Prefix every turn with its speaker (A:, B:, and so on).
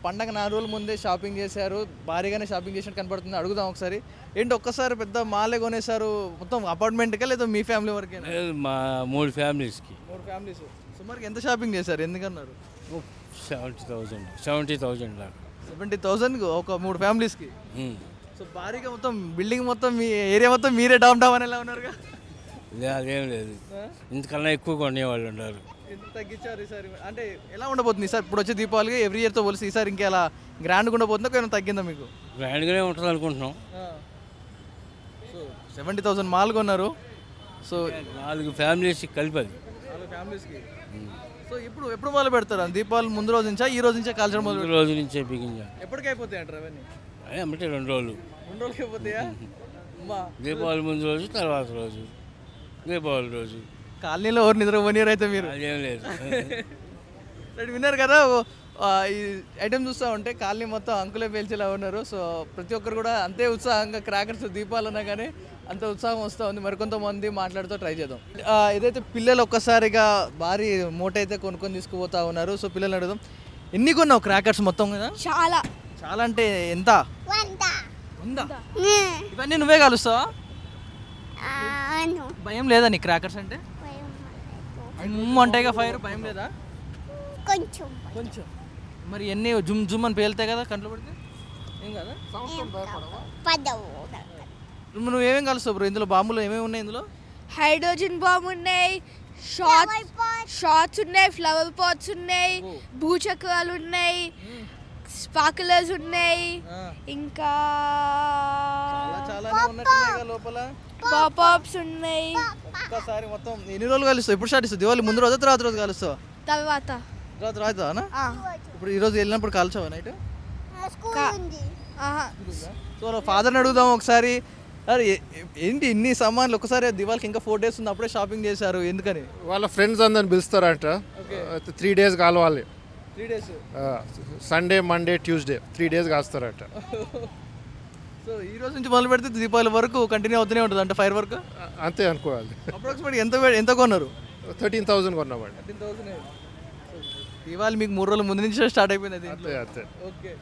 A: పండగ 4 రోజుల ముందే షాపింగ్ చేశారు, భారీగానే షాపింగ్ చేసినట్టు కనపడుతుంది. అడుగుదాం ఒకసారి. ఏంటి ఒక్కసారి పెద్ద మాలే కొనేసారు, మొత్తం అపార్ట్మెంట్కా లేదా మీ ఫ్యామిలీ వరకేనా?
B: లేదు, మా 3 ఫ్యామిలీస్కి
A: 3 ఫ్యామిలీస్. సుమారుగా ఎంత షాపింగ్ చేశారు, ఎందుకన్నారు?
B: 70,000 దాకా.
A: 70,000 ఒక 3 ఫ్యామిలీస్కి. సో భారీగా మొత్తం బిల్డింగ్ మొత్తం మీ ఏరియా మొత్తం మీరే డామ్ డామ్ అనేలా ఉన్నారుగా.
B: అదేం లేదు, ఇంతకన్నా ఎక్కువ కొనేవాళ్ళు ఉన్నారు.
A: ఎంత తగ్గించారు ఈసారి? అంటే ఎలా ఉండబోతుంది ఈసారి? ఇప్పుడు వచ్చే దీపావళికి ఎవ్రీ ఇయర్తో పోలిసి ఈసారి ఇంకా ఎలా గ్రాండ్గా ఉండబోతుందో ఏమైనా తగ్గిందా మీకు?
B: గ్రాండ్గానే ఉంటుంది అనుకుంటున్నాం.
A: సో 70,000 మాల్ కొన్నారు. సో
B: 4 ఫ్యామిలీస్కి కలిపది.
A: 4 ఫ్యామిలీస్కి. సో ఎప్పుడు మొదలు పెడతారు దీపావళి? ముందు రోజు నుంచా ఈ రోజు నుంచే కాల్చడం మొదలు?
B: రోజు నుంచే బిగించా.
A: ఎప్పటికి అయిపోతాయి అంటారు అవన్నీ?
B: అంటే 2 రోజులు.
A: 2 రోజులకి అయిపోతాయా?
B: దీపావళి ముందు రోజు, తర్వాత రోజు, దీపావళి రోజు.
A: కాలనీలో ఎవరు నిద్ర పోనీయరు అయితే మీరు?
B: అదేం లేదు.
A: రైట్, విన్నారు కదా. ఈ ఐటమ్ చూస్తూ ఉంటే కాలనీ మొత్తం అంకులే పేల్చేలా ఉన్నారు. సో ప్రతి ఒక్కరు కూడా అంతే ఉత్సాహంగా క్రాకర్స్ దీపాలన్నా కానీ అంత ఉత్సాహం వస్తూ ఉంది. మరికొంతమంది మాట్లాడుతూ ట్రై చేద్దాం. ఏదైతే పిల్లలు ఒక్కసారిగా భారీ మూట అయితే కొనుక్కొని తీసుకుపోతా ఉన్నారు. సో పిల్లలు అడుగుదాం, ఎన్ని కొన్నావు క్రాకర్స్ మొత్తం కదా?
C: చాలా
A: చాలా అంటే ఎంత? 100. ఇవన్నీ నువ్వే కలుస్తావా? భయం లేదా నీ క్రాకర్స్ అంటే? ఉంటాయిగా ఫైర్, భయం లేదా? కొంచెం. మరి ఎన్ని జుమ్ జుమ్ అని పేలుతాయి కదా కంట్లో పడితే? ఏం కదా? నువ్వేమేం కలుస్తావు బ్రో ఇందులో? బాంబులు ఏమేమి ఉన్నాయి ఇందులో?
C: హైడ్రోజన్ బాంబ్ ఉన్నాయి, షార్ట్స్ ఉన్నాయి, ఫ్లవర్ పాట్స్ ఉన్నాయి, భూచక్రాలు ఉన్నాయి, స్పార్క్లర్స్ ఉన్నాయి, ఇంకా
A: లోపల
C: పాపాప్స్ ఉన్నాయి.
A: ఒక్కసారి మొత్తం ఎన్ని రోజులు కలుస్తావు? ఎప్పుడు స్టార్ట్ ఇస్తావు? దివాళి ముందు రోజు తర్వాత రోజు కలుస్తావా?
C: తర్వాత
A: రాజా. ఇప్పుడు ఈరోజు వెళ్ళినప్పుడు కాల్చావా నైట్? సో ఫాదర్ని అడుగుదాం ఒకసారి. అరే ఏంటి ఇన్ని సామాన్లు ఒకసారి? దివాళికి ఇంకా 4 days ఉంది, అప్పుడే షాపింగ్ చేశారు, ఎందుకని?
D: వాళ్ళ ఫ్రెండ్స్ అందరిని పిలుస్తారంట. 3 days కావాలి.
A: 3 days.
D: Sunday, Monday, Tuesday 3 days కాస్తారట.
A: సో ఈ రోజు నుంచి మొదలు పెడితే దీపావళి వరకు కంటిన్యూ అవుతూనే ఉంటుంది అంటే ఫైర్ వర్క్?
D: అంతే అనుకోవాలి.
A: అప్రాక్సిమేట్ ఎంత కొన్నారు?
D: 13,000 కొన్నామండి.
A: 13,000. దీపావళి మీకు 3 రోజుల ముందు నుంచి స్టార్ట్ అయిపోయింది.
D: అంతే.
A: ఓకే.